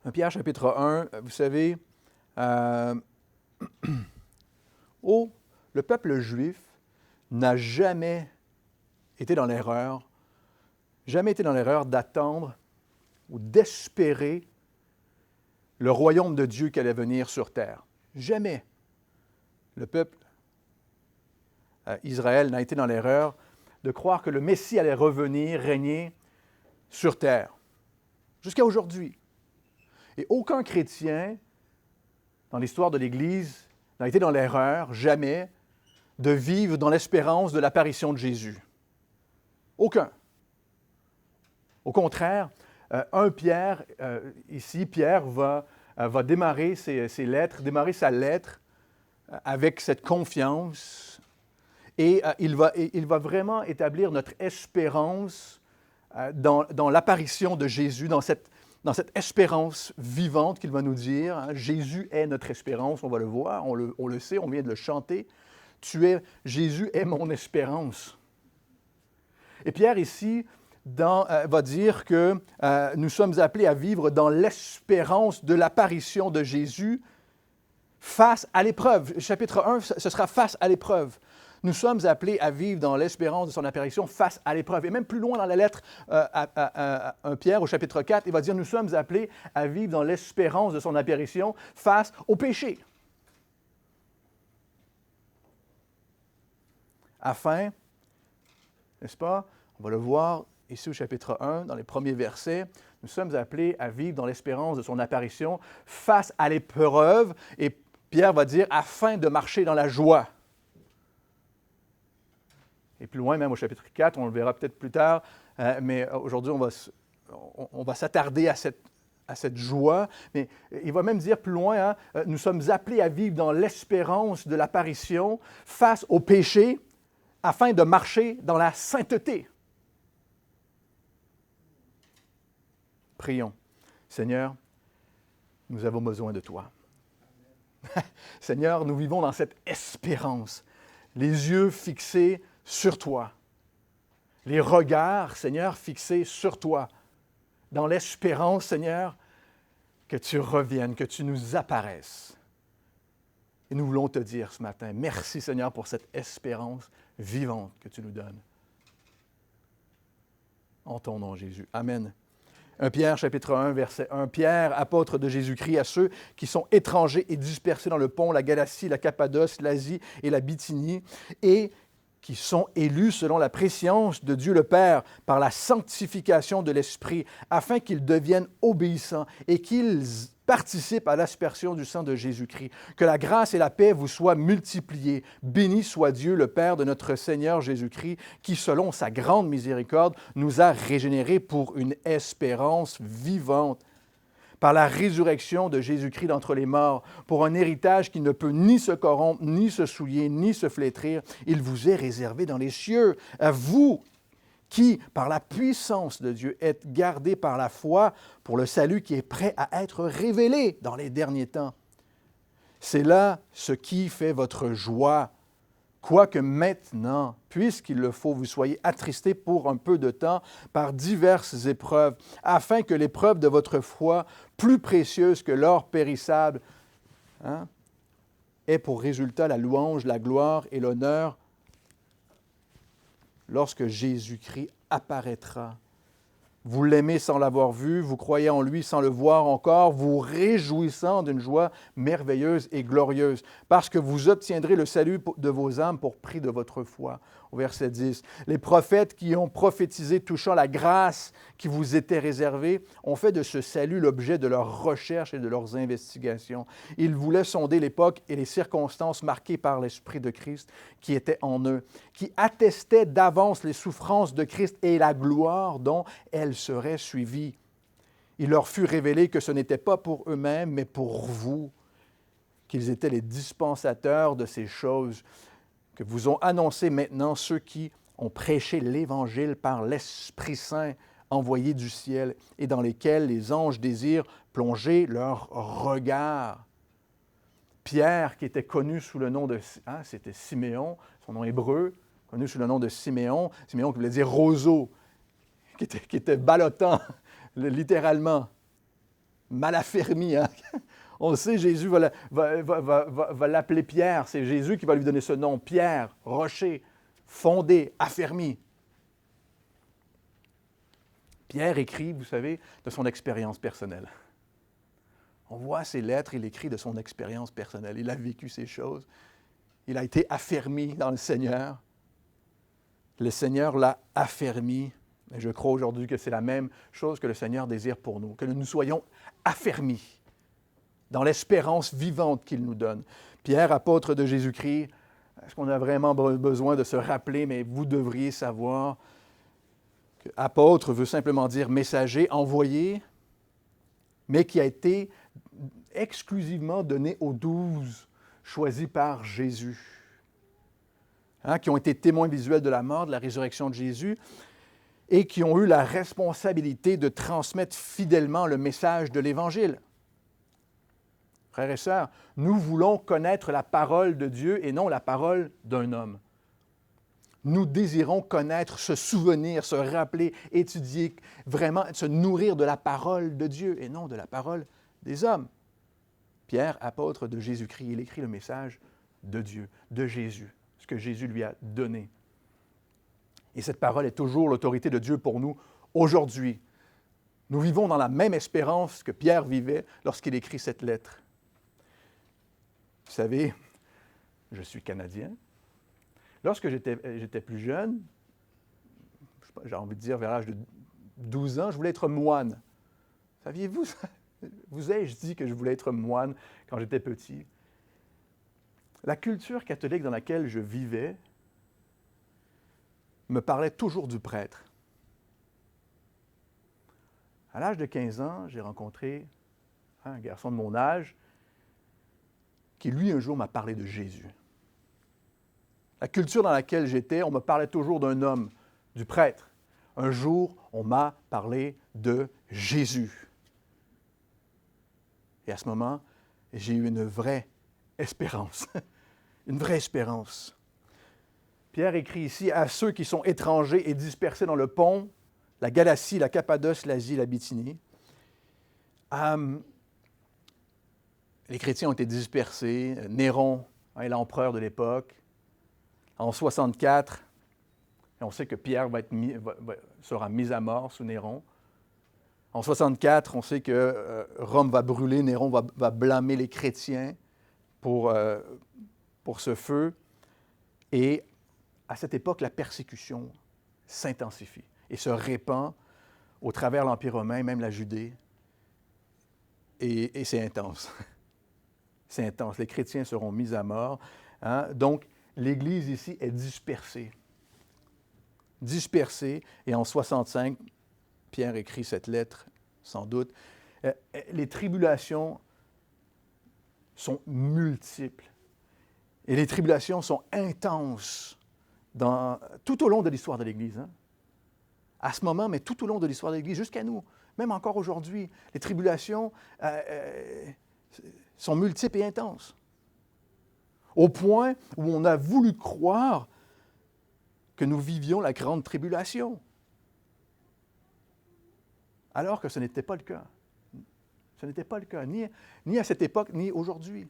1 Pierre chapitre 1, vous savez, euh, le peuple juif n'a jamais été dans l'erreur, d'attendre ou d'espérer le royaume de Dieu qui allait venir sur terre. Jamais le peuple Israël n'a été dans l'erreur de croire que le Messie allait revenir, régner sur terre, jusqu'à aujourd'hui. Et aucun chrétien dans l'histoire de l'Église n'a été dans l'erreur, jamais, de vivre dans l'espérance de l'apparition de Jésus. Aucun. Au contraire, Pierre va démarrer démarrer sa lettre avec cette confiance et il va vraiment établir notre espérance dans l'apparition de Jésus, dans cette espérance vivante qu'il va nous dire. Hein. Jésus est notre espérance, on va le voir, on le sait, on vient de le chanter. Jésus est mon espérance. Et Pierre ici va dire que nous sommes appelés à vivre dans l'espérance de l'apparition de Jésus face à l'épreuve. Chapitre 1, ce sera face à l'épreuve. Nous sommes appelés à vivre dans l'espérance de son apparition face à l'épreuve. Et même plus loin dans la lettre à 1 Pierre, au chapitre 4, il va dire, nous sommes appelés à vivre dans l'espérance de son apparition face au péché. Afin, n'est-ce pas, on va le voir ici au chapitre 1, dans les premiers versets, nous sommes appelés à vivre dans l'espérance de son apparition face à l'épreuve. Et Pierre va dire, afin de marcher dans la joie. Et plus loin, même au chapitre 4, on le verra peut-être plus tard, mais aujourd'hui, on va s'attarder à cette joie. Mais il va même dire plus loin, hein, nous sommes appelés à vivre dans l'espérance de l'apparition face au péché, afin de marcher dans la sainteté. Prions. Seigneur, nous avons besoin de toi. Seigneur, nous vivons dans cette espérance, les yeux fixés sur toi, les regards, Seigneur, fixés sur toi, dans l'espérance, Seigneur, que tu reviennes, que tu nous apparaisses. Et nous voulons te dire ce matin, merci Seigneur pour cette espérance vivante que tu nous donnes. En ton nom, Jésus. Amen. 1 Pierre, chapitre 1, verset 1. Pierre, apôtre de Jésus-Christ, à ceux qui sont étrangers et dispersés dans le Pont, la Galatie, la Cappadoce, l'Asie et la Bithynie, et qui sont élus selon la prescience de Dieu le Père par la sanctification de l'Esprit, afin qu'ils deviennent obéissants et qu'ils participent à l'aspersion du sang de Jésus-Christ. Que la grâce et la paix vous soient multipliées. Béni soit Dieu, le Père de notre Seigneur Jésus-Christ, qui, selon sa grande miséricorde, nous a régénérés pour une espérance vivante par la résurrection de Jésus-Christ d'entre les morts, pour un héritage qui ne peut ni se corrompre, ni se souiller, ni se flétrir. Il vous est réservé dans les cieux, à vous qui, par la puissance de Dieu, êtes gardés par la foi pour le salut qui est prêt à être révélé dans les derniers temps. C'est là ce qui fait votre joie. Quoique maintenant, puisqu'il le faut, vous soyez attristés pour un peu de temps par diverses épreuves, afin que l'épreuve de votre foi, plus précieuse que l'or périssable, ait pour résultat la louange, la gloire et l'honneur lorsque Jésus-Christ apparaîtra. Vous l'aimez sans l'avoir vu, vous croyez en lui sans le voir encore, vous réjouissant d'une joie merveilleuse et glorieuse, parce que vous obtiendrez le salut de vos âmes pour prix de votre foi. Au verset 10, les prophètes qui ont prophétisé touchant la grâce qui vous était réservée ont fait de ce salut l'objet de leurs recherches et de leurs investigations. Ils voulaient sonder l'époque et les circonstances marquées par l'Esprit de Christ qui était en eux, qui attestait d'avance les souffrances de Christ et la gloire dont elles seraient suivies. Il leur fut révélé que ce n'était pas pour eux-mêmes, mais pour vous, qu'ils étaient les dispensateurs de ces choses que vous ont annoncé maintenant ceux qui ont prêché l'Évangile par l'Esprit Saint envoyé du ciel et dans lesquels les anges désirent plonger leur regard. Pierre, qui était connu sous le nom de... c'était Siméon, son nom hébreu, connu sous le nom de Siméon, Siméon qui voulait dire roseau, qui était ballottant, littéralement. mal affermi. Hein? On le sait, Jésus va l'appeler Pierre. C'est Jésus qui va lui donner ce nom. Pierre, rocher, fondé, affermi. Pierre écrit, vous savez, de son expérience personnelle. On voit ses lettres, il écrit de son expérience personnelle. Il a vécu ces choses. Il a été affermi dans le Seigneur. Le Seigneur l'a affermi. Et je crois aujourd'hui que c'est la même chose que le Seigneur désire pour nous, que nous soyons affermis dans l'espérance vivante qu'il nous donne. Pierre, apôtre de Jésus-Christ, est-ce qu'on a vraiment besoin de se rappeler, mais vous devriez savoir que apôtre veut simplement dire messager, envoyé, mais qui a été exclusivement donné aux 12 choisis par Jésus, qui ont été témoins visuels de la mort, de la résurrection de Jésus, et qui ont eu la responsabilité de transmettre fidèlement le message de l'Évangile. Frères et sœurs, nous voulons connaître la parole de Dieu et non la parole d'un homme. Nous désirons connaître, se souvenir, se rappeler, étudier, vraiment se nourrir de la parole de Dieu et non de la parole des hommes. Pierre, apôtre de Jésus-Christ, il écrit le message de Dieu, de Jésus, ce que Jésus lui a donné. Et cette parole est toujours l'autorité de Dieu pour nous aujourd'hui. Nous vivons dans la même espérance que Pierre vivait lorsqu'il écrit cette lettre. Vous savez, je suis Canadien. Lorsque j'étais plus jeune, j'ai envie de dire vers l'âge de 12 ans, je voulais être moine. Saviez-vous ça? Vous ai-je dit que je voulais être moine quand j'étais petit? La culture catholique dans laquelle je vivais me parlait toujours du prêtre. À l'âge de 15 ans, j'ai rencontré un garçon de mon âge qui, lui, un jour, m'a parlé de Jésus. La culture dans laquelle j'étais, on me parlait toujours d'un homme, du prêtre. Un jour, on m'a parlé de Jésus. Et à ce moment, j'ai eu une vraie espérance. Une vraie espérance. Pierre écrit ici à ceux qui sont étrangers et dispersés dans le Pont, la Galatie, la Cappadoce, l'Asie, la Bithynie. Les chrétiens ont été dispersés. Néron est l'empereur de l'époque. En 64, on sait que Pierre sera mis à mort sous Néron. En 64, on sait que Rome va brûler, Néron va blâmer les chrétiens pour ce feu. Et à cette époque, la persécution s'intensifie et se répand au travers de l'Empire romain, même la Judée. Et c'est intense. C'est intense. Les chrétiens seront mis à mort. Hein? Donc, l'Église ici est dispersée. Dispersée. Et en 65, Pierre écrit cette lettre, sans doute. Les tribulations sont multiples. Et les tribulations sont intenses tout au long de l'histoire de l'Église. Hein? À ce moment, mais tout au long de l'histoire de l'Église, jusqu'à nous, même encore aujourd'hui, les tribulations sont multiples et intenses. Au point où on a voulu croire que nous vivions la grande tribulation. Alors que ce n'était pas le cas. Ce n'était pas le cas, ni à cette époque, ni aujourd'hui.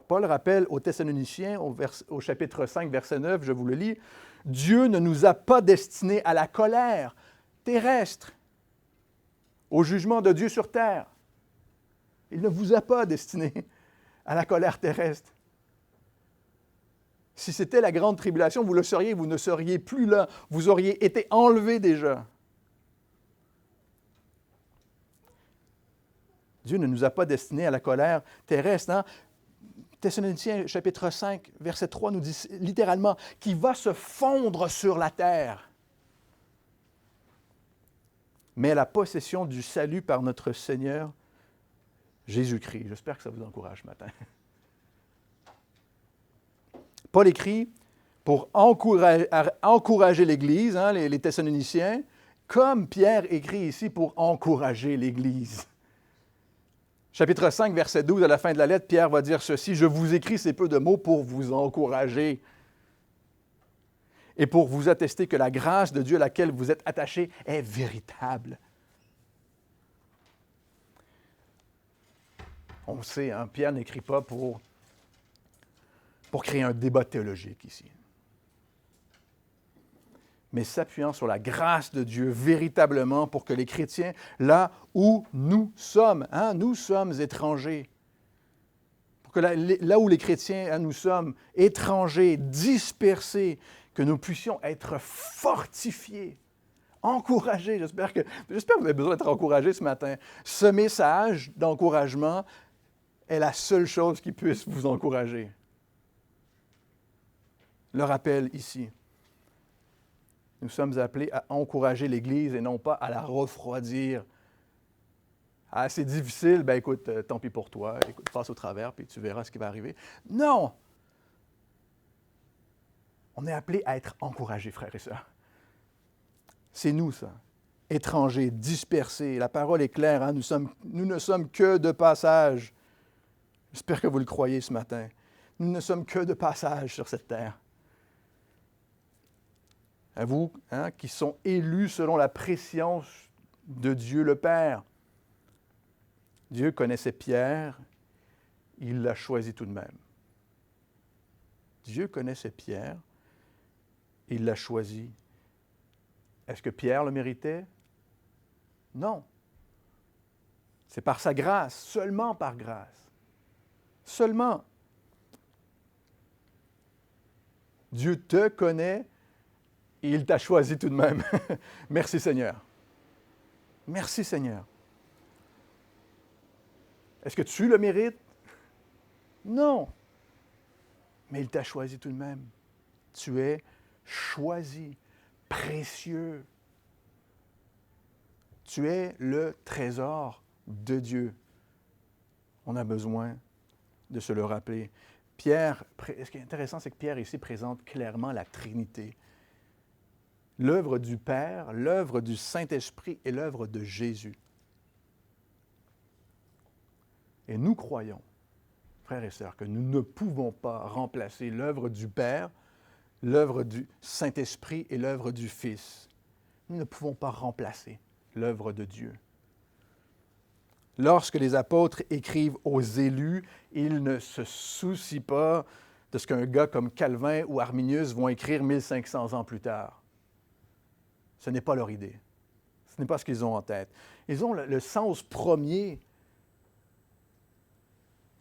Paul rappelle aux Thessaloniciens, au chapitre 5, verset 9, je vous le lis, « Dieu ne nous a pas destinés à la colère terrestre, au jugement de Dieu sur terre. Il ne vous a pas destinés à la colère terrestre. Si c'était la grande tribulation, vous le seriez, vous ne seriez plus là. Vous auriez été enlevés déjà. Dieu ne nous a pas destinés à la colère terrestre. Hein? Thessaloniciens, chapitre 5, verset 3, nous dit littéralement « qui va se fondre sur la terre ». Mais à la possession du salut par notre Seigneur Jésus-Christ. J'espère que ça vous encourage ce matin. Paul écrit pour encourager l'Église, hein, les Thessaloniciens, comme Pierre écrit ici pour encourager l'Église. Chapitre 5, verset 12, à la fin de la lettre, Pierre va dire ceci, « Je vous écris ces peu de mots pour vous encourager et pour vous attester que la grâce de Dieu à laquelle vous êtes attachés est véritable. » On sait, hein, Pierre n'écrit pas pour créer un débat théologique ici, mais s'appuyant sur la grâce de Dieu véritablement pour que les chrétiens, là où nous sommes, hein, nous sommes étrangers, pour que là où les chrétiens, hein, nous sommes étrangers, dispersés, que nous puissions être fortifiés, encouragés. J'espère que vous avez besoin d'être encouragés ce matin. Ce message d'encouragement est la seule chose qui puisse vous encourager. Le rappel ici. Nous sommes appelés à encourager l'Église et non pas à la refroidir. Ah, c'est difficile, ben écoute, tant pis pour toi, écoute, passe au travers, puis tu verras ce qui va arriver. Non! On est appelés à être encouragés, frères et sœurs. C'est nous, ça. Étrangers, dispersés. La parole est claire, hein? Nous ne sommes que de passage. J'espère que vous le croyez ce matin. Nous ne sommes que de passage sur cette terre. À vous, hein, qui sont élus selon la préscience de Dieu le Père. Dieu connaissait Pierre, il l'a choisi tout de même. Dieu connaissait Pierre, il l'a choisi. Est-ce que Pierre le méritait? Non. C'est par sa grâce, seulement par grâce. Seulement. Dieu te connaît et il t'a choisi tout de même. Merci Seigneur. Merci Seigneur. Est-ce que tu le mérites? Non. Mais il t'a choisi tout de même. Tu es choisi, précieux. Tu es le trésor de Dieu. On a besoin de se le rappeler. Pierre, ce qui est intéressant, c'est que Pierre ici présente clairement la Trinité. L'œuvre du Père, l'œuvre du Saint-Esprit et l'œuvre de Jésus. Et nous croyons, frères et sœurs, que nous ne pouvons pas remplacer l'œuvre du Père, l'œuvre du Saint-Esprit et l'œuvre du Fils. Nous ne pouvons pas remplacer l'œuvre de Dieu. Lorsque les apôtres écrivent aux élus, ils ne se soucient pas de ce qu'un gars comme Calvin ou Arminius vont écrire 1500 ans plus tard. Ce n'est pas leur idée. Ce n'est pas ce qu'ils ont en tête. Ils ont le sens premier.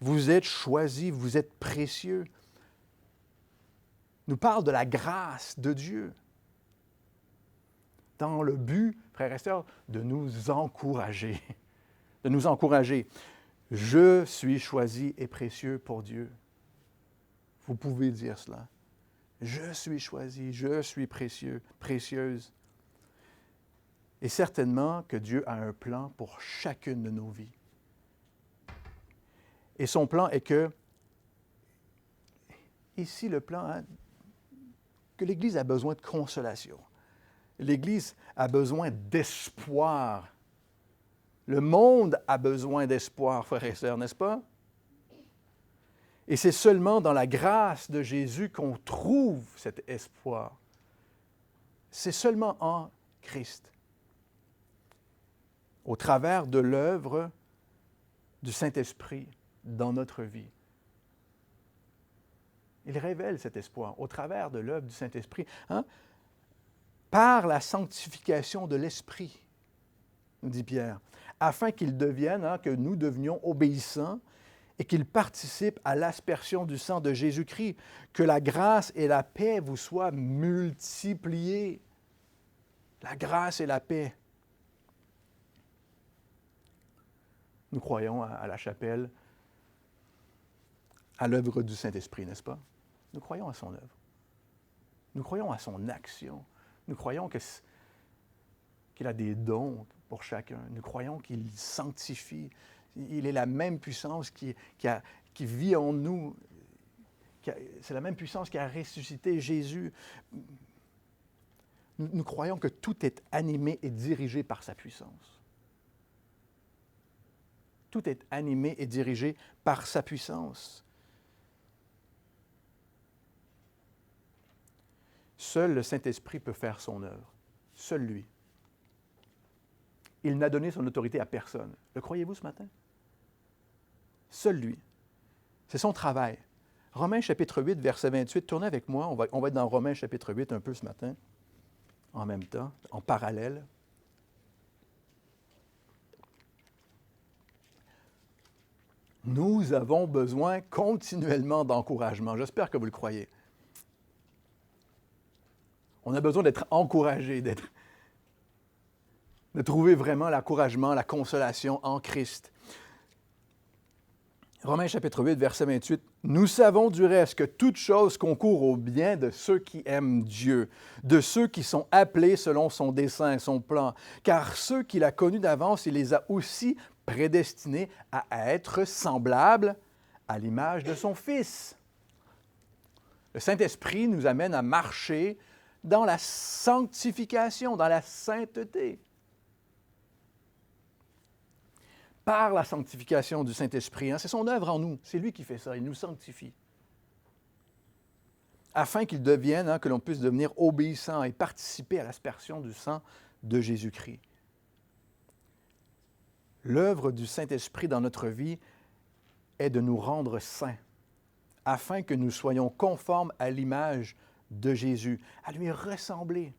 Vous êtes choisis, vous êtes précieux. Nous parle de la grâce de Dieu. Dans le but, frères et sœurs, de nous encourager. De nous encourager. Je suis choisi et précieux pour Dieu. Vous pouvez dire cela. Je suis choisi, je suis précieux, précieuse. Et certainement que Dieu a un plan pour chacune de nos vies. Et son plan est que, ici le plan, hein, que l'Église a besoin de consolation. L'Église a besoin d'espoir. Le monde a besoin d'espoir, frères et sœurs, n'est-ce pas? Et c'est seulement dans la grâce de Jésus qu'on trouve cet espoir. C'est seulement en Christ. Au travers de l'œuvre du Saint-Esprit dans notre vie. Il révèle cet espoir au travers de l'œuvre du Saint-Esprit, hein? Par la sanctification de l'Esprit, nous dit Pierre, afin qu'il devienne, hein, que nous devenions obéissants et qu'il participe à l'aspersion du sang de Jésus-Christ, que la grâce et la paix vous soient multipliées. La grâce et la paix. Nous croyons à la chapelle, à l'œuvre du Saint-Esprit, n'est-ce pas? Nous croyons à son œuvre. Nous croyons à son action. Nous croyons qu'il a des dons pour chacun. Nous croyons qu'il sanctifie. Il est la même puissance qui vit en nous. C'est la même puissance qui a ressuscité Jésus. Nous croyons que tout est animé et dirigé par sa puissance. Tout est animé et dirigé par sa puissance. Seul le Saint-Esprit peut faire son œuvre. Seul lui. Il n'a donné son autorité à personne. Le croyez-vous ce matin? Seul lui. C'est son travail. Romains chapitre 8, verset 28. Tournez avec moi. On va être dans Romains chapitre 8 un peu ce matin, en même temps, en parallèle. Nous avons besoin continuellement d'encouragement. J'espère que vous le croyez. On a besoin d'être encouragé, de trouver vraiment l'encouragement, la consolation en Christ. Romains chapitre 8, verset 28. « Nous savons du reste que toute chose concourt au bien de ceux qui aiment Dieu, de ceux qui sont appelés selon son dessein, son plan. Car ceux qu'il a connus d'avance, il les a aussi prédestinés à être semblables à l'image de son Fils. » Le Saint-Esprit nous amène à marcher dans la sanctification, dans la sainteté. Par la sanctification du Saint-Esprit. C'est son œuvre en nous. C'est lui qui fait ça. Il nous sanctifie. Afin qu'il devienne, que l'on puisse devenir obéissant et participer à l'aspersion du sang de Jésus-Christ. L'œuvre du Saint-Esprit dans notre vie est de nous rendre saints, afin que nous soyons conformes à l'image de Jésus, à lui ressembler.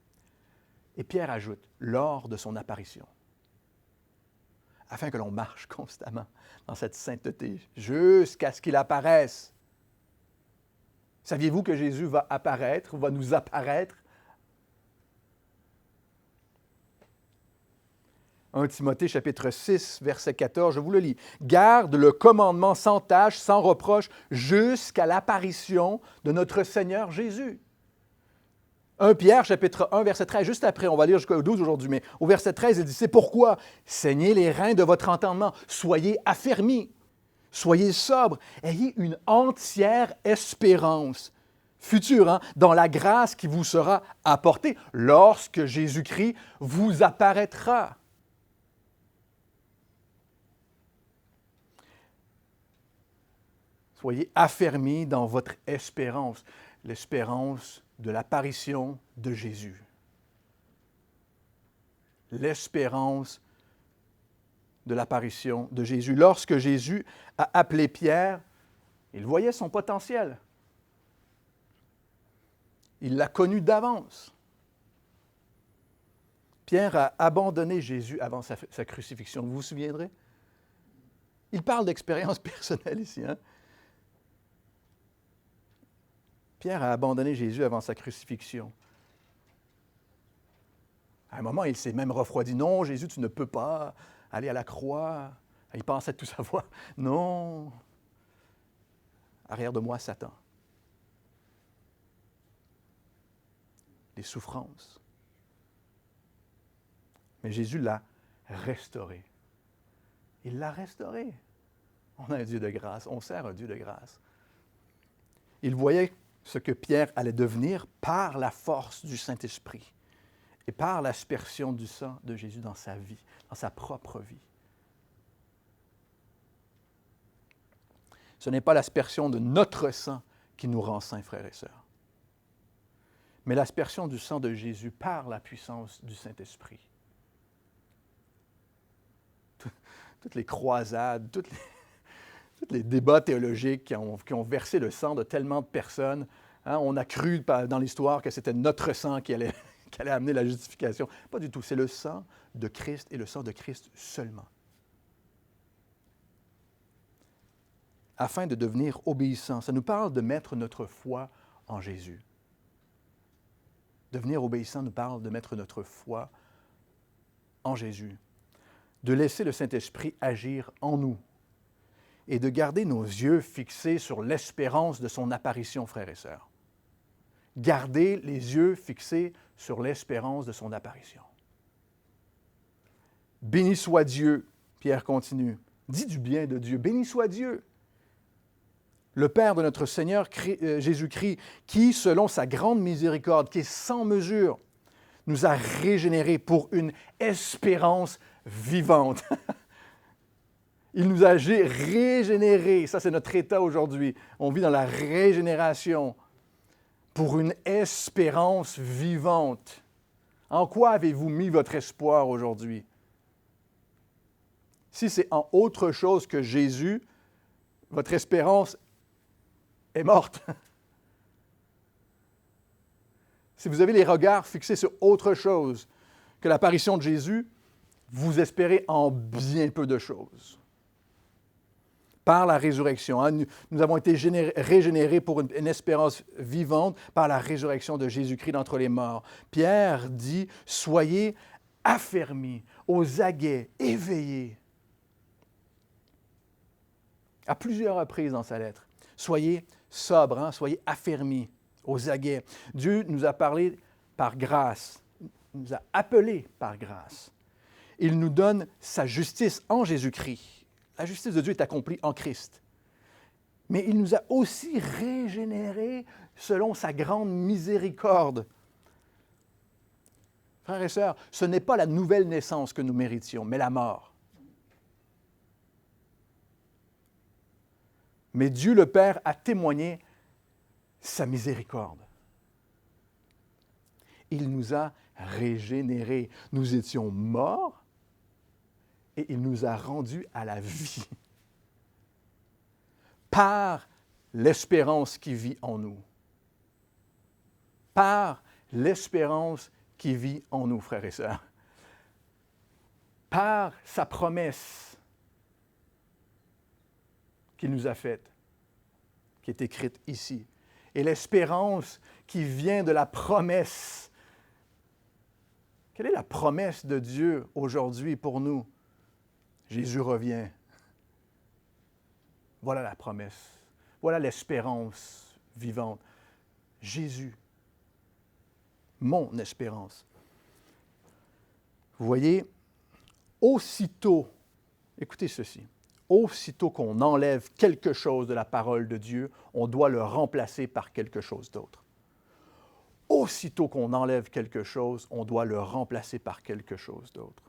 Et Pierre ajoute, lors de son apparition. Afin que l'on marche constamment dans cette sainteté, jusqu'à ce qu'il apparaisse. Saviez-vous que Jésus va apparaître, va nous apparaître? 1 Timothée chapitre 6, verset 14, je vous le lis. « Garde le commandement sans tâche, sans reproche, jusqu'à l'apparition de notre Seigneur Jésus. » 1 Pierre, chapitre 1, verset 13, juste après, on va lire jusqu'au 12 aujourd'hui, mais au verset 13, il dit, « C'est pourquoi, saignez les reins de votre entendement, soyez affermis, soyez sobres, ayez une entière espérance future, dans la grâce qui vous sera apportée lorsque Jésus-Christ vous apparaîtra. » Soyez affermis dans votre espérance, l'espérance de l'apparition de Jésus. L'espérance de l'apparition de Jésus. Lorsque Jésus a appelé Pierre, il voyait son potentiel. Il l'a connu d'avance. Pierre a abandonné Jésus avant sa crucifixion. Vous vous souviendrez? Il parle d'expérience personnelle ici, Pierre a abandonné Jésus avant sa crucifixion. À un moment, il s'est même refroidi. « Non, Jésus, tu ne peux pas aller à la croix. » Il pensait tout savoir. « Non. Arrière de moi, Satan. » Les souffrances. Mais Jésus l'a restauré. Il l'a restauré. On a un Dieu de grâce. On sert un Dieu de grâce. Il voyait ce que Pierre allait devenir par la force du Saint-Esprit et par l'aspersion du sang de Jésus dans sa vie, dans sa propre vie. Ce n'est pas l'aspersion de notre sang qui nous rend saints, frères et sœurs, mais l'aspersion du sang de Jésus par la puissance du Saint-Esprit. Toutes les croisades, tous les débats théologiques qui ont versé le sang de tellement de personnes, on a cru dans l'histoire que c'était notre sang qui allait amener la justification. Pas du tout, c'est le sang de Christ et le sang de Christ seulement. Afin de devenir obéissant, ça nous parle de mettre notre foi en Jésus. Devenir obéissant nous parle de mettre notre foi en Jésus, de laisser le Saint-Esprit agir en nous et de garder nos yeux fixés sur l'espérance de son apparition, frères et sœurs. Garder les yeux fixés sur l'espérance de son apparition. Béni soit Dieu, Pierre continue, dis du bien de Dieu, béni soit Dieu, le Père de notre Seigneur Jésus-Christ, qui, selon sa grande miséricorde, qui est sans mesure, nous a régénérés pour une espérance vivante. Il nous a régénérés. Ça, c'est notre état aujourd'hui. On vit dans la régénération pour une espérance vivante. En quoi avez-vous mis votre espoir aujourd'hui? Si c'est en autre chose que Jésus, Votre espérance est morte. Si vous avez les regards fixés sur autre chose que l'apparition de Jésus, vous espérez en bien peu de choses. Par la résurrection. Hein, nous avons été régénérés pour une espérance vivante par la résurrection de Jésus-Christ d'entre les morts. Pierre dit, soyez affermis, aux aguets, éveillés. À plusieurs reprises dans sa lettre. Soyez sobres, hein, soyez affermis, aux aguets. Dieu nous a parlé par grâce, nous a appelés par grâce. Il nous donne sa justice en Jésus-Christ. La justice de Dieu est accomplie en Christ. Mais il nous a aussi régénérés selon sa grande miséricorde. Frères et sœurs, ce n'est pas la nouvelle naissance que nous méritions, mais la mort. Mais Dieu le Père a témoigné sa miséricorde. Il nous a régénérés. Nous étions morts et il nous a rendus à la vie par l'espérance qui vit en nous. Par l'espérance qui vit en nous, frères et sœurs. Par sa promesse qu'il nous a faite, qui est écrite ici. Et l'espérance qui vient de la promesse. Quelle est la promesse de Dieu aujourd'hui pour nous? Jésus revient. Voilà la promesse. Voilà l'espérance vivante. Jésus, mon espérance. Vous voyez, aussitôt, écoutez ceci, aussitôt qu'on enlève quelque chose de la parole de Dieu, on doit le remplacer par quelque chose d'autre. Aussitôt qu'on enlève quelque chose, on doit le remplacer par quelque chose d'autre.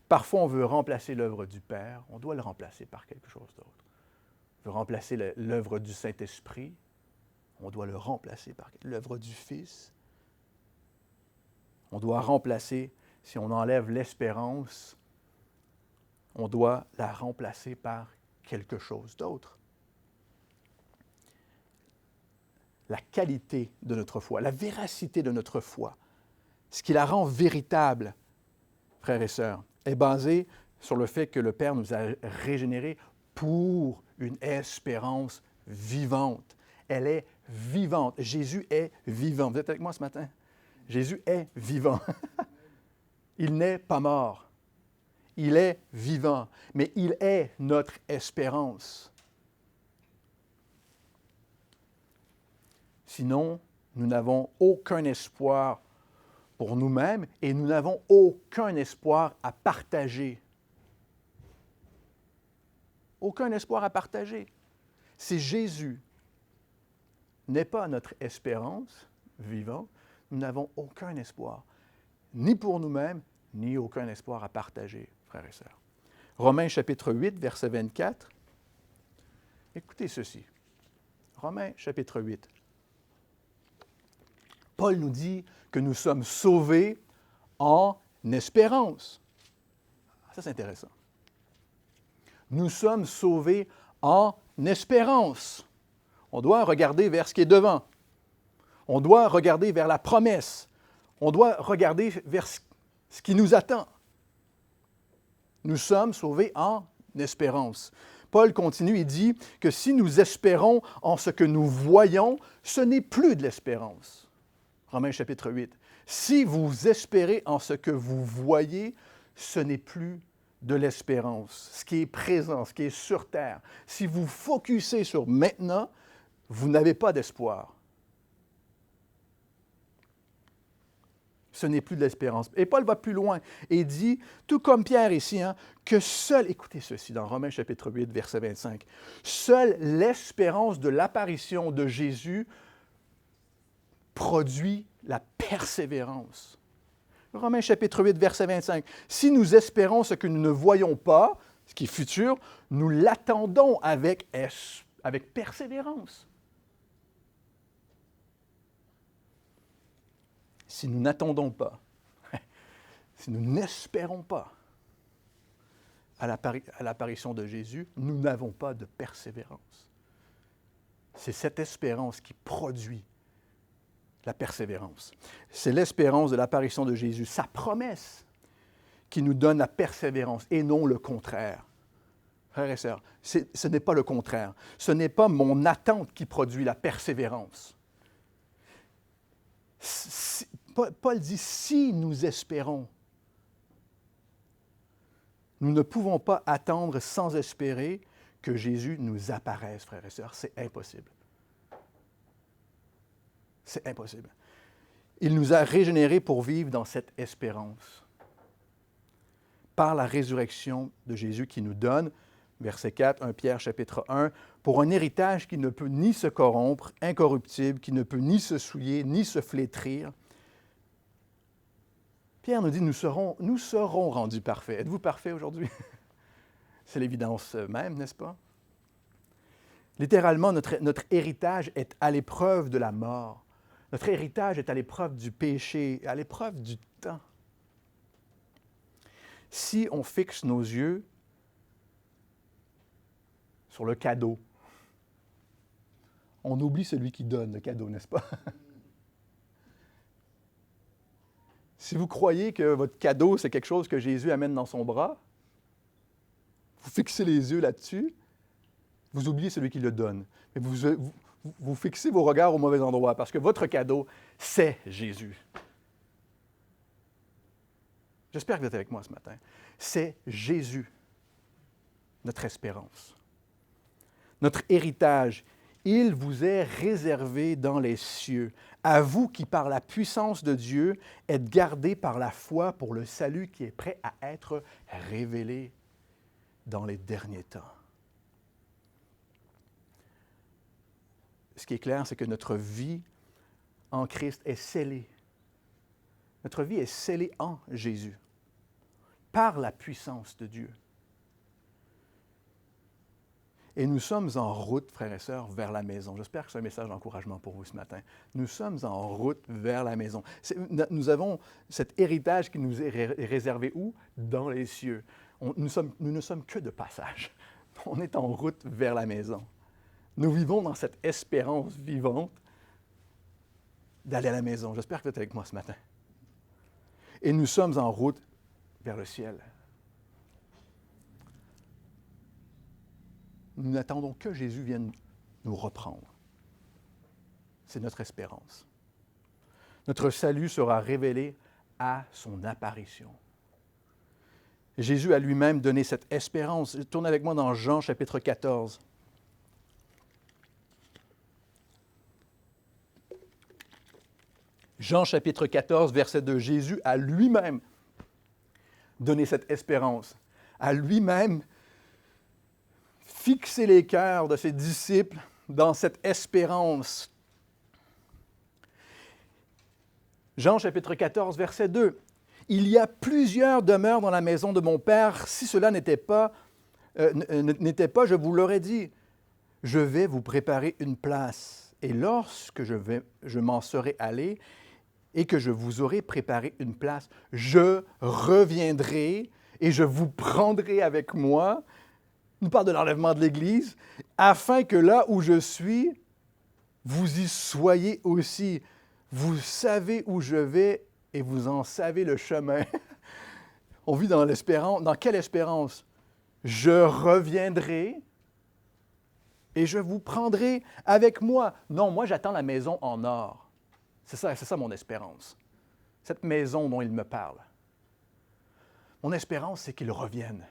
Parfois, on veut remplacer l'œuvre du Père, on doit le remplacer par quelque chose d'autre. On veut remplacer l'œuvre du Saint-Esprit, on doit le remplacer par l'œuvre du Fils. On doit remplacer, si on enlève l'espérance, on doit la remplacer par quelque chose d'autre. La qualité de notre foi, la véracité de notre foi, ce qui la rend véritable, frères et sœurs, est basée sur le fait que le Père nous a régénérés pour une espérance vivante. Elle est vivante. Jésus est vivant. Vous êtes avec moi ce matin? Jésus est vivant. Il n'est pas mort. Il est vivant, mais il est notre espérance. Sinon, nous n'avons aucun espoir pour nous-mêmes et nous n'avons aucun espoir à partager. Aucun espoir à partager. Si Jésus n'est pas notre espérance vivante, nous n'avons aucun espoir, ni pour nous-mêmes, ni aucun espoir à partager, frères et sœurs. Romains chapitre 8, verset 24. Écoutez ceci. Romains chapitre 8. Paul nous dit que nous sommes sauvés en espérance. Ça, c'est intéressant. Nous sommes sauvés en espérance. On doit regarder vers ce qui est devant. On doit regarder vers la promesse. On doit regarder vers ce qui nous attend. Nous sommes sauvés en espérance. Paul continue et dit que si nous espérons en ce que nous voyons, ce n'est plus de l'espérance. Romains chapitre 8. Si vous espérez en ce que vous voyez, ce n'est plus de l'espérance, ce qui est présent, ce qui est sur terre. Si vous focussez sur maintenant, vous n'avez pas d'espoir. Ce n'est plus de l'espérance. Et Paul va plus loin et dit, tout comme Pierre ici, hein, que seul, écoutez ceci dans Romains chapitre 8, verset 25, seule l'espérance de l'apparition de Jésus produit la persévérance. Romains chapitre 8, verset 25. Si nous espérons ce que nous ne voyons pas, ce qui est futur, nous l'attendons avec persévérance. Si nous n'attendons pas, si nous n'espérons pas, à l'apparition de Jésus, nous n'avons pas de persévérance. C'est cette espérance qui produit la persévérance. C'est l'espérance de l'apparition de Jésus, sa promesse, qui nous donne la persévérance et non le contraire. Frères et sœurs, ce n'est pas le contraire. Ce n'est pas mon attente qui produit la persévérance. Paul dit, si nous espérons, nous ne pouvons pas attendre sans espérer que Jésus nous apparaisse, frères et sœurs. C'est impossible. C'est impossible. Il nous a régénérés pour vivre dans cette espérance. Par la résurrection de Jésus qui nous donne, verset 4, 1 Pierre chapitre 1, pour un héritage qui ne peut ni se corrompre, incorruptible, qui ne peut ni se souiller, ni se flétrir. Pierre nous dit, nous serons rendus parfaits. Êtes-vous parfaits aujourd'hui? C'est l'évidence même, n'est-ce pas? Littéralement, notre héritage est à l'épreuve de la mort. Notre héritage est à l'épreuve du péché, à l'épreuve du temps. Si on fixe nos yeux sur le cadeau, on oublie celui qui donne le cadeau, n'est-ce pas? Si vous croyez que votre cadeau, c'est quelque chose que Jésus amène dans son bras, vous fixez les yeux là-dessus, vous oubliez celui qui le donne. Mais vous fixez vos regards au mauvais endroit parce que votre cadeau, c'est Jésus. J'espère que vous êtes avec moi ce matin. C'est Jésus, notre espérance. Notre héritage, il vous est réservé dans les cieux. À vous qui, par la puissance de Dieu, êtes gardés par la foi pour le salut qui est prêt à être révélé dans les derniers temps. Ce qui est clair, c'est que notre vie en Christ est scellée. Notre vie est scellée en Jésus, par la puissance de Dieu. Et nous sommes en route, frères et sœurs, vers la maison. J'espère que c'est un message d'encouragement pour vous ce matin. Nous sommes en route vers la maison. Nous avons cet héritage qui nous est réservé où? Dans les cieux. Nous ne sommes que de passage. On est en route vers la maison. Nous vivons dans cette espérance vivante d'aller à la maison. J'espère que vous êtes avec moi ce matin. Et nous sommes en route vers le ciel. Nous n'attendons que Jésus vienne nous reprendre. C'est notre espérance. Notre salut sera révélé à son apparition. Jésus a lui-même donné cette espérance. Tournez avec moi dans Jean chapitre 14. Jean chapitre 14, verset 2. Jésus a lui-même donné cette espérance, a lui-même fixé les cœurs de ses disciples dans cette espérance. Jean chapitre 14, verset 2. Il y a plusieurs demeures dans la maison de mon Père. Si cela n'était pas, je vous l'aurais dit. Je vais vous préparer une place. Et lorsque je m'en serai allé et que je vous aurai préparé une place, je reviendrai et je vous prendrai avec moi. Il nous parle de l'enlèvement de l'Église, afin que là où je suis, vous y soyez aussi. Vous savez où je vais et vous en savez le chemin. On vit dans l'espérance. Dans quelle espérance? Je reviendrai et je vous prendrai avec moi. Non, moi j'attends la maison en or. C'est ça mon espérance. Cette maison dont il me parle. Mon espérance, c'est qu'il revienne.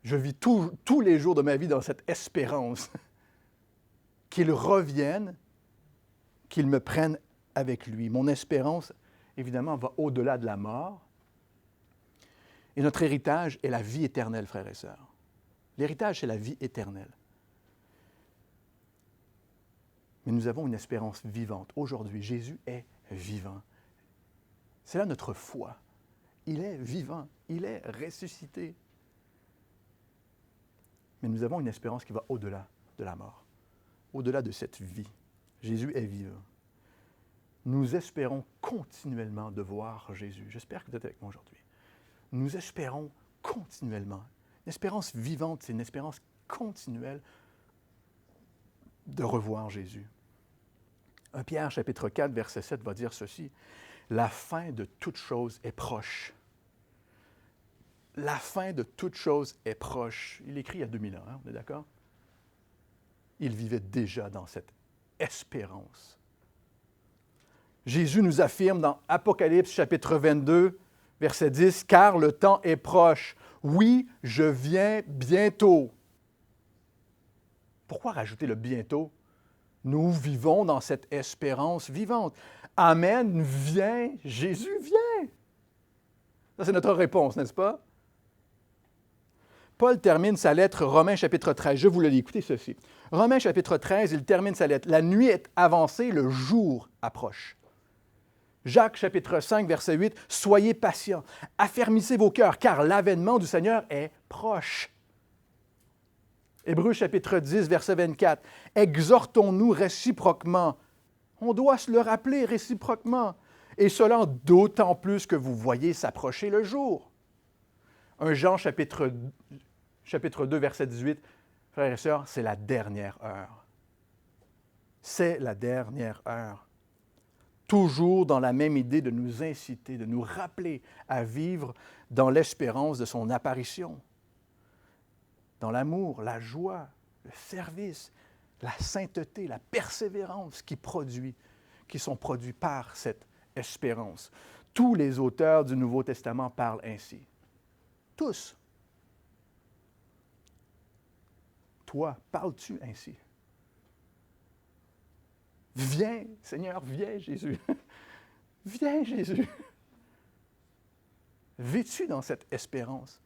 Je vis tous les jours de ma vie dans cette espérance. Qu'il revienne, qu'il me prenne avec lui. Mon espérance, évidemment, va au-delà de la mort. Et notre héritage est la vie éternelle, frères et sœurs. L'héritage, c'est la vie éternelle. Mais nous avons une espérance vivante. Aujourd'hui, Jésus est vivant. C'est là notre foi. Il est vivant. Il est ressuscité. Mais nous avons une espérance qui va au-delà de la mort, au-delà de cette vie. Jésus est vivant. Nous espérons continuellement de voir Jésus. J'espère que vous êtes avec moi aujourd'hui. Nous espérons continuellement. Une espérance vivante, c'est une espérance continuelle de revoir Jésus. 1 Pierre, chapitre 4, verset 7, va dire ceci. La fin de toute chose est proche. La fin de toute chose est proche. Il écrit il y a 2000 ans, hein, on est d'accord? Il vivait déjà dans cette espérance. Jésus nous affirme dans Apocalypse, chapitre 22, verset 10, « Car le temps est proche. Oui, je viens bientôt. » Pourquoi rajouter le bientôt? Nous vivons dans cette espérance vivante. Amen, viens, Jésus vient. Ça, c'est notre réponse, n'est-ce pas? Paul termine sa lettre, Romains chapitre 13. Je vous le lis, écoutez ceci. Romains chapitre 13, il termine sa lettre. La nuit est avancée, le jour approche. Jacques chapitre 5, verset 8. Soyez patients, affermissez vos cœurs, car l'avènement du Seigneur est proche. Hébreux chapitre 10, verset 24. Exhortons-nous réciproquement. On doit se le rappeler réciproquement. Et cela d'autant plus que vous voyez s'approcher le jour. 1 Jean chapitre 2, verset 18. Frères et sœurs, c'est la dernière heure. C'est la dernière heure. Toujours dans la même idée de nous inciter, de nous rappeler à vivre dans l'espérance de son apparition. Dans l'amour, la joie, le service, la sainteté, la persévérance qui sont produits par cette espérance. Tous les auteurs du Nouveau Testament parlent ainsi. Tous. Toi, parles-tu ainsi? Viens, Seigneur, viens, Jésus. Viens, Jésus. Vis-tu dans cette espérance?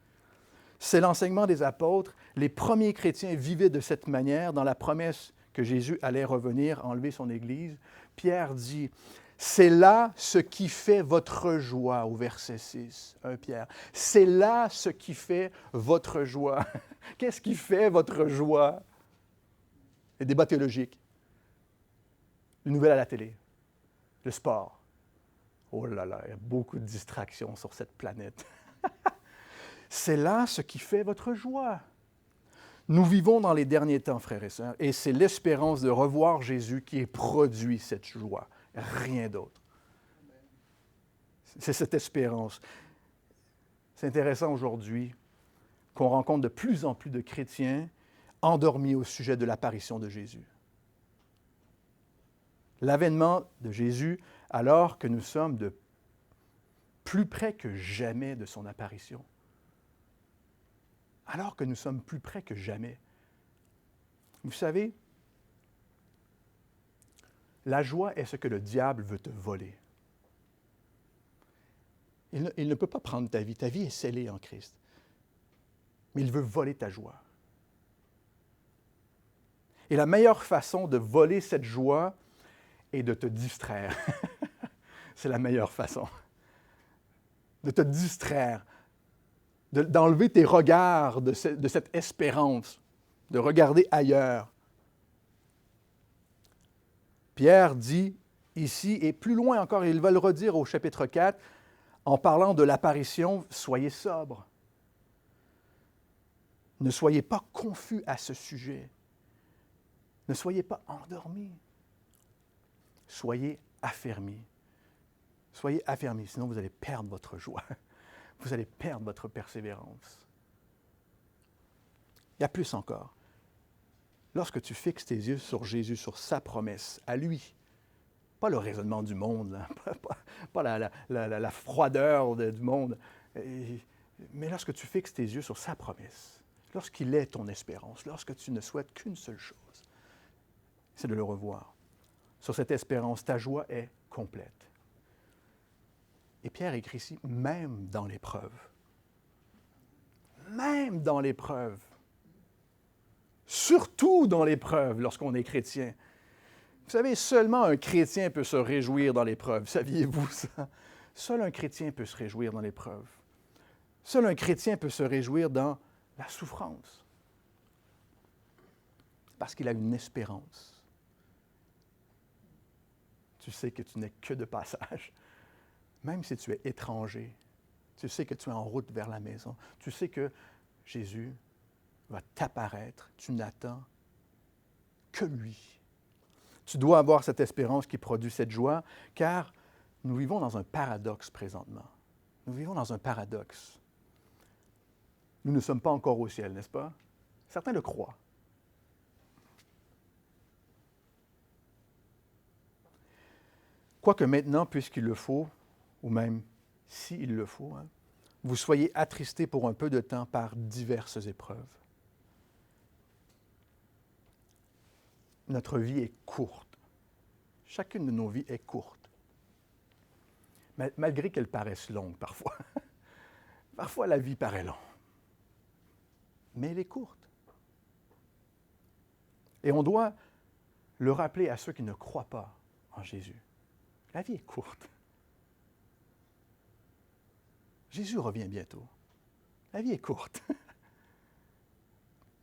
C'est l'enseignement des apôtres. Les premiers chrétiens vivaient de cette manière dans la promesse que Jésus allait revenir, enlever son Église. Pierre dit, c'est là ce qui fait votre joie, au verset 6, 1 Pierre. C'est là ce qui fait votre joie. Qu'est-ce qui fait votre joie? Les débats théologiques, les nouvelles à la télé, le sport. Oh là là, il y a beaucoup de distractions sur cette planète. C'est là ce qui fait votre joie. Nous vivons dans les derniers temps, frères et sœurs, et c'est l'espérance de revoir Jésus qui produit cette joie. Rien d'autre. C'est cette espérance. C'est intéressant aujourd'hui qu'on rencontre de plus en plus de chrétiens endormis au sujet de l'apparition de Jésus. L'avènement de Jésus, alors que nous sommes de plus près que jamais de son apparition. Alors que nous sommes plus près que jamais. Vous savez, la joie est ce que le diable veut te voler. Il ne peut pas prendre ta vie. Ta vie est scellée en Christ. Mais il veut voler ta joie. Et la meilleure façon de voler cette joie est de te distraire. C'est la meilleure façon. De te distraire. D'enlever tes regards de cette espérance. De regarder ailleurs. Pierre dit ici, et plus loin encore, il va le redire au chapitre 4, en parlant de l'apparition, soyez sobres. Ne soyez pas confus à ce sujet. Ne soyez pas endormis. Soyez affermis. Soyez affermis, sinon vous allez perdre votre joie. Vous allez perdre votre persévérance. Il y a plus encore. Lorsque tu fixes tes yeux sur Jésus, sur sa promesse, à lui, pas le raisonnement du monde, là, pas la froideur du monde, mais lorsque tu fixes tes yeux sur sa promesse, lorsqu'il est ton espérance, lorsque tu ne souhaites qu'une seule chose, c'est de le revoir. Sur cette espérance, ta joie est complète. Et Pierre écrit ici, même dans l'épreuve. Même dans l'épreuve. Surtout dans l'épreuve, lorsqu'on est chrétien. Vous savez, seulement un chrétien peut se réjouir dans l'épreuve. Saviez-vous ça? Seul un chrétien peut se réjouir dans l'épreuve. Seul un chrétien peut se réjouir dans la souffrance. Parce qu'il a une espérance. Tu sais que tu n'es que de passage. Même si tu es étranger, Tu sais que tu es en route vers la maison. Tu sais que Jésus va t'apparaître. Tu n'attends que lui. Tu dois avoir cette espérance qui produit cette joie, car nous vivons dans un paradoxe présentement. Nous vivons dans un paradoxe. Nous ne sommes pas encore au ciel, n'est-ce pas? Certains le croient. Quoique maintenant, puisqu'il le faut, ou même s'il le faut, vous soyez attristés pour un peu de temps par diverses épreuves. Notre vie est courte. Chacune de nos vies est courte. Malgré qu'elle paraisse longue parfois. Parfois, la vie paraît longue. Mais elle est courte. Et on doit le rappeler à ceux qui ne croient pas en Jésus. La vie est courte. Jésus revient bientôt. La vie est courte.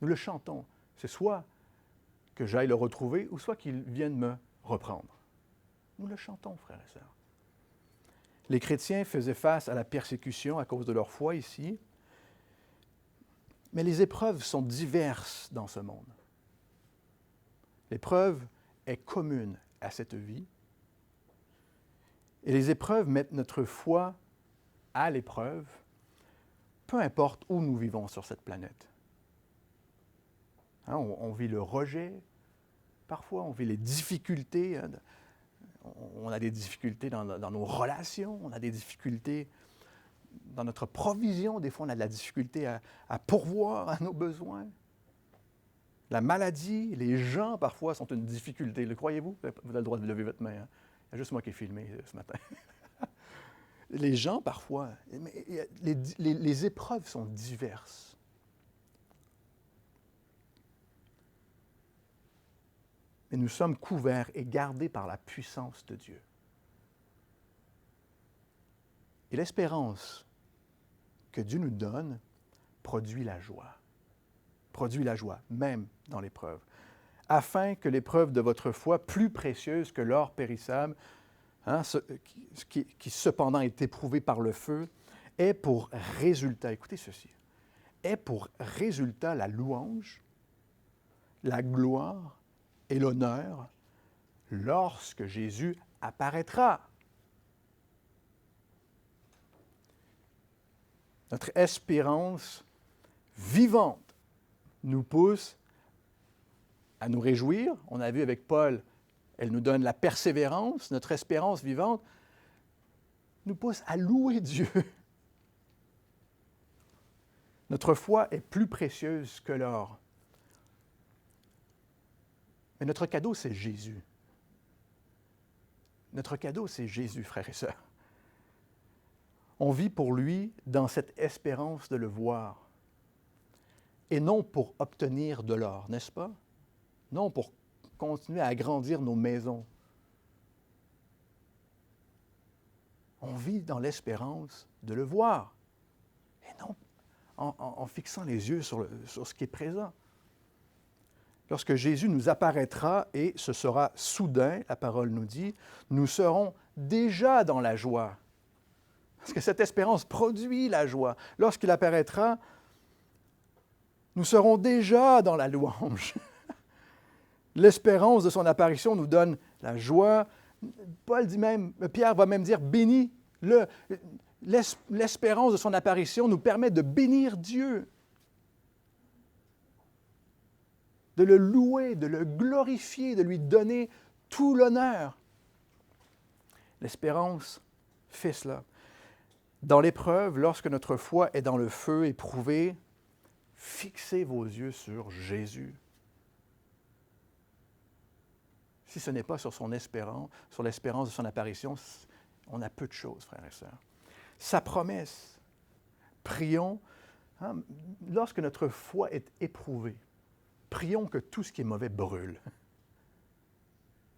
Nous le chantons. C'est soit que j'aille le retrouver ou soit qu'il vienne me reprendre. Nous le chantons, frères et sœurs. Les chrétiens faisaient face à la persécution à cause de leur foi ici, mais les épreuves sont diverses dans ce monde. L'épreuve est commune à cette vie, et les épreuves mettent notre foi à l'épreuve, peu importe où nous vivons sur cette planète. Hein, on vit le rejet, parfois on vit les difficultés. Hein, on a des difficultés dans nos relations, on a des difficultés dans notre provision. Des fois, on a de la difficulté à pourvoir à nos besoins. La maladie, les gens, parfois, sont une difficulté. Le croyez-vous? Vous avez le droit de lever votre main. Hein? Il y a juste moi qui ai filmé ce matin. Les gens, parfois, les épreuves sont diverses. Mais nous sommes couverts et gardés par la puissance de Dieu. Et l'espérance que Dieu nous donne produit la joie. Produit la joie, même dans l'épreuve. Afin que l'épreuve de votre foi, plus précieuse que l'or périssable, hein, qui cependant est éprouvé par le feu, ait pour résultat, écoutez ceci, ait pour résultat la louange, la gloire et l'honneur lorsque Jésus apparaîtra. Notre espérance vivante nous pousse à nous réjouir. On a vu avec Paul, elle nous donne la persévérance. Notre espérance vivante nous pousse à louer Dieu. Notre foi est plus précieuse que l'or. Mais notre cadeau, c'est Jésus. Notre cadeau, c'est Jésus, frères et sœurs. On vit pour lui dans cette espérance de le voir. Et non pour obtenir de l'or, n'est-ce pas? Non pour continuer à agrandir nos maisons. On vit dans l'espérance de le voir. Et non en fixant les yeux sur ce qui est présent. Lorsque Jésus nous apparaîtra, et ce sera soudain, la parole nous dit, nous serons déjà dans la joie. Parce que cette espérance produit la joie. Lorsqu'il apparaîtra, nous serons déjà dans la louange. L'espérance de son apparition nous donne la joie. Paul dit même, Pierre va même dire, bénis-le. L'espérance de son apparition nous permet de bénir Dieu, de le louer, de le glorifier, de lui donner tout l'honneur. L'espérance fait cela. Dans l'épreuve, lorsque notre foi est dans le feu éprouvé, fixez vos yeux sur Jésus. Si ce n'est pas sur son espérance, sur l'espérance de son apparition, on a peu de choses, frères et sœurs. Sa promesse, prions, hein, lorsque notre foi est éprouvée, prions que tout ce qui est mauvais brûle.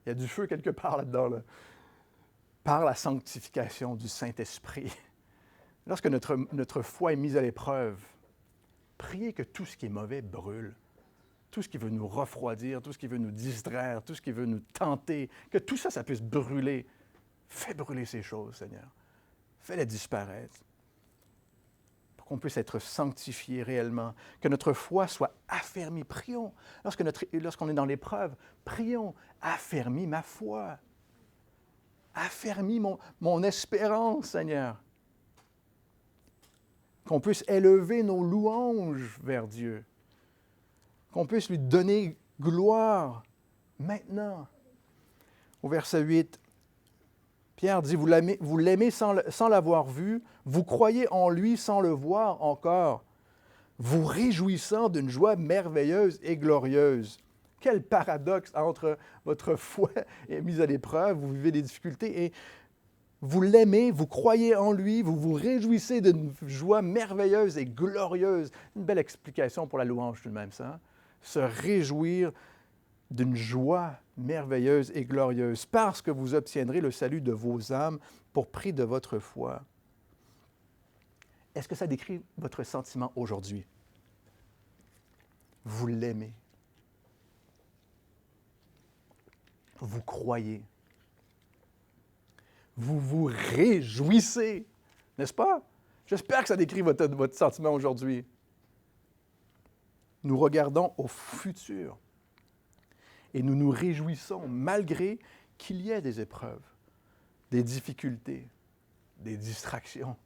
Il y a du feu quelque part là-dedans, là, par la sanctification du Saint-Esprit. Lorsque notre foi est mise à l'épreuve, priez que tout ce qui est mauvais brûle. Tout ce qui veut nous refroidir, tout ce qui veut nous distraire, tout ce qui veut nous tenter, que tout ça, ça puisse brûler. Fais brûler ces choses, Seigneur. Fais-les disparaître. qu'on puisse être sanctifié réellement, que notre foi soit affermie. Prions. Lorsqu'on est dans l'épreuve, prions. Affermis ma foi. Affermis mon espérance, Seigneur. Qu'on puisse élever nos louanges vers Dieu. Qu'on puisse lui donner gloire maintenant. Au verset 8, Pierre dit, vous l'aimez sans l'avoir vu, vous croyez en lui sans le voir encore, vous réjouissant d'une joie merveilleuse et glorieuse. Quel paradoxe entre votre foi est mise à l'épreuve, vous vivez des difficultés et vous l'aimez, vous croyez en lui, vous vous réjouissez d'une joie merveilleuse et glorieuse. Une belle explication pour la louange tout de même, ça. Hein? Se réjouir d'une joie merveilleuse et glorieuse, parce que vous obtiendrez le salut de vos âmes pour prix de votre foi. Est-ce que ça décrit votre sentiment aujourd'hui? Vous l'aimez. Vous croyez. Vous vous réjouissez, n'est-ce pas? J'espère que ça décrit votre sentiment aujourd'hui. Nous regardons au futur et nous nous réjouissons malgré qu'il y ait des épreuves, des difficultés, des distractions.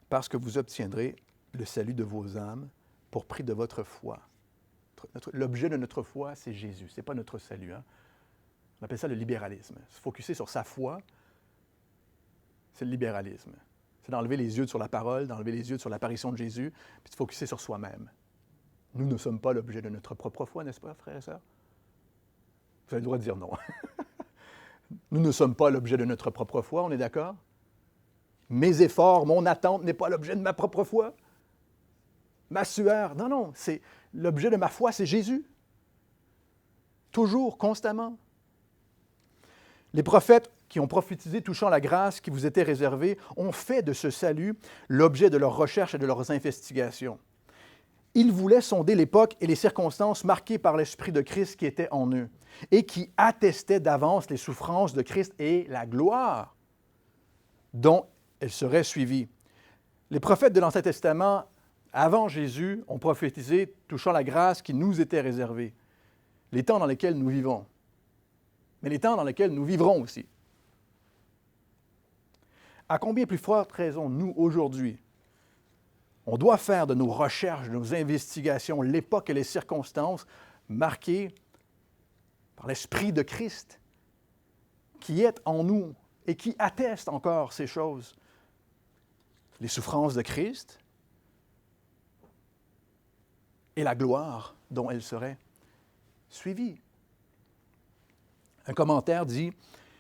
Parce que vous obtiendrez le salut de vos âmes pour prix de votre foi. L'objet de notre foi, c'est Jésus, ce n'est pas notre salut. Hein? On appelle ça le libéralisme. Se focusser sur sa foi, c'est le libéralisme. C'est d'enlever les yeux sur la parole, d'enlever les yeux sur l'apparition de Jésus, puis de se focusser sur soi-même. Nous ne sommes pas l'objet de notre propre foi, n'est-ce pas, frères et sœurs? Vous avez le droit de dire non. Nous ne sommes pas l'objet de notre propre foi, on est d'accord? Mes efforts, mon attente n'est pas l'objet de ma propre foi. Ma sueur, non, c'est l'objet de ma foi, c'est Jésus. Toujours, constamment. Les prophètes qui ont prophétisé touchant la grâce qui vous était réservée ont fait de ce salut l'objet de leurs recherches et de leurs investigations. Ils voulaient sonder l'époque et les circonstances marquées par l'Esprit de Christ qui était en eux et qui attestaient d'avance les souffrances de Christ et la gloire dont elles seraient suivies. Les prophètes de l'Ancien Testament, avant Jésus, ont prophétisé touchant la grâce qui nous était réservée, les temps dans lesquels nous vivons, mais les temps dans lesquels nous vivrons aussi. À combien plus forte raison, nous, aujourd'hui, on doit faire de nos recherches, de nos investigations, l'époque et les circonstances marquées par l'Esprit de Christ qui est en nous et qui atteste encore ces choses. Les souffrances de Christ et la gloire dont elles seraient suivies. Un commentaire dit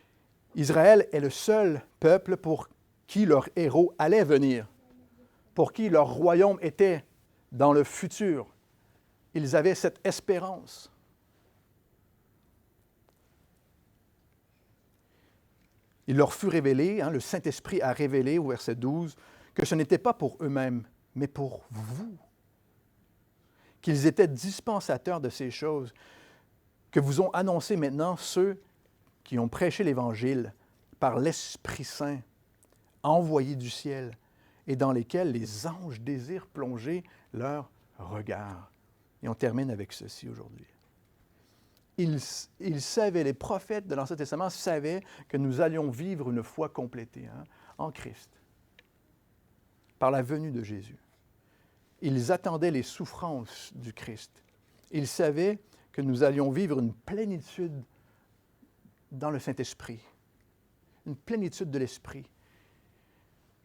« Israël est le seul peuple pour qui leur héros allait venir, pour qui leur royaume était dans le futur. Ils avaient cette espérance. » Il leur fut révélé, le Saint-Esprit a révélé au verset 12, que ce n'était pas pour eux-mêmes, mais pour vous, qu'ils étaient dispensateurs de ces choses, que vous ont annoncé maintenant ceux qui ont prêché l'Évangile par l'Esprit Saint, envoyé du ciel, et dans lesquels les anges désirent plonger leur regard. Et on termine avec ceci aujourd'hui. Ils savaient, les prophètes de l'Ancien Testament savaient que nous allions vivre une foi complétée en Christ, par la venue de Jésus. Ils attendaient les souffrances du Christ. Ils savaient que nous allions vivre une plénitude dans le Saint-Esprit, une plénitude de l'Esprit.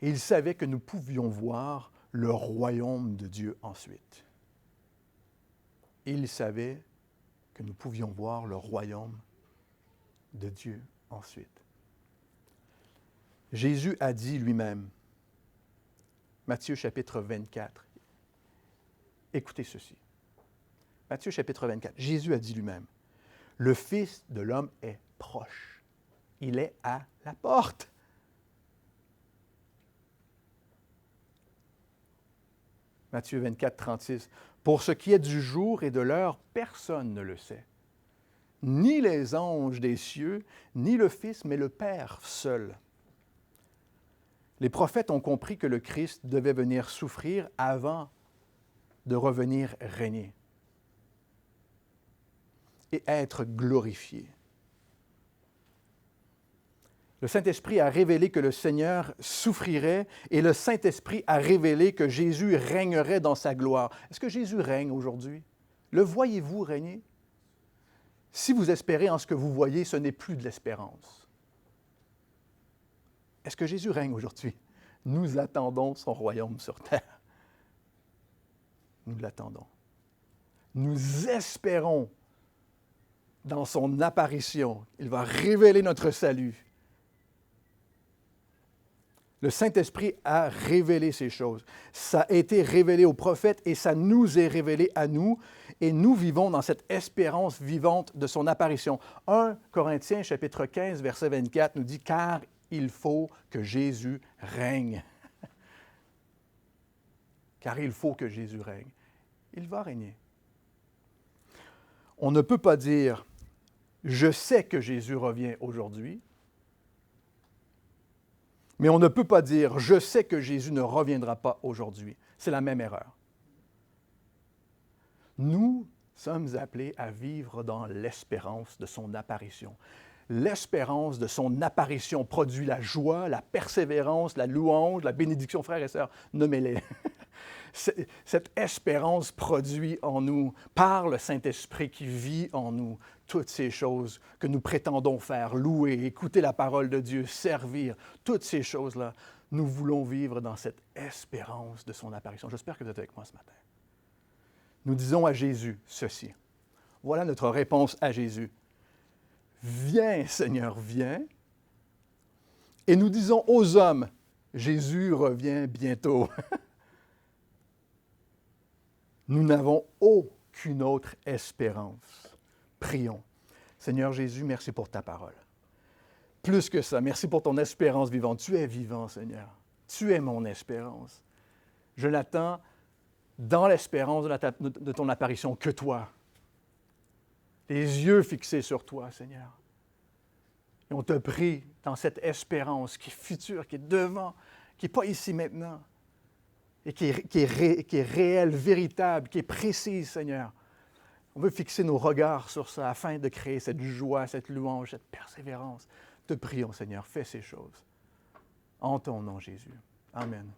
Et ils savaient que nous pouvions voir le royaume de Dieu ensuite. Et ils savaient que nous pouvions voir le royaume de Dieu ensuite. Jésus a dit lui-même, Matthieu chapitre 24, écoutez ceci. Matthieu chapitre 24, Jésus a dit lui-même, « Le Fils de l'homme est proche. Il est à la porte. » Matthieu 24, 36, « Pour ce qui est du jour et de l'heure, personne ne le sait. Ni les anges des cieux, ni le Fils, mais le Père seul. Les prophètes ont compris que le Christ devait venir souffrir avant de revenir régner et être glorifié. Le Saint-Esprit a révélé que le Seigneur souffrirait et le Saint-Esprit a révélé que Jésus régnerait dans sa gloire. Est-ce que Jésus règne aujourd'hui? Le voyez-vous régner? Si vous espérez en ce que vous voyez, ce n'est plus de l'espérance. Est-ce que Jésus règne aujourd'hui? Nous attendons son royaume sur terre. Nous l'attendons. Nous espérons dans son apparition. Il va révéler notre salut. Le Saint-Esprit a révélé ces choses. Ça a été révélé aux prophètes et ça nous est révélé à nous. Et nous vivons dans cette espérance vivante de son apparition. 1 Corinthiens chapitre 15, verset 24 nous dit « Car il faut que Jésus règne. » Car il faut que Jésus règne. Il va régner. On ne peut pas dire « Je sais que Jésus revient aujourd'hui », mais on ne peut pas dire « Je sais que Jésus ne reviendra pas aujourd'hui ». C'est la même erreur. Nous sommes appelés à vivre dans l'espérance de son apparition. L'espérance de son apparition produit la joie, la persévérance, la louange, la bénédiction, frères et sœurs, nommez-les. Cette espérance produit en nous, par le Saint-Esprit qui vit en nous, toutes ces choses que nous prétendons faire, louer, écouter la parole de Dieu, servir, toutes ces choses-là, nous voulons vivre dans cette espérance de son apparition. J'espère que vous êtes avec moi ce matin. Nous disons à Jésus ceci. Voilà notre réponse à Jésus. Viens, Seigneur, viens. Et nous disons aux hommes, Jésus revient bientôt. Nous n'avons aucune autre espérance. Prions. Seigneur Jésus, merci pour ta parole. Plus que ça, merci pour ton espérance vivante. Tu es vivant, Seigneur. Tu es mon espérance. Je n'attends dans l'espérance de ton apparition que toi. Les yeux fixés sur toi, Seigneur. Et on te prie dans cette espérance qui est future, qui est devant, qui n'est pas ici maintenant, et qui est réelle, véritable, qui est précise, Seigneur. On veut fixer nos regards sur ça afin de créer cette joie, cette louange, cette persévérance. Te prions, Seigneur, fais ces choses. En ton nom, Jésus. Amen.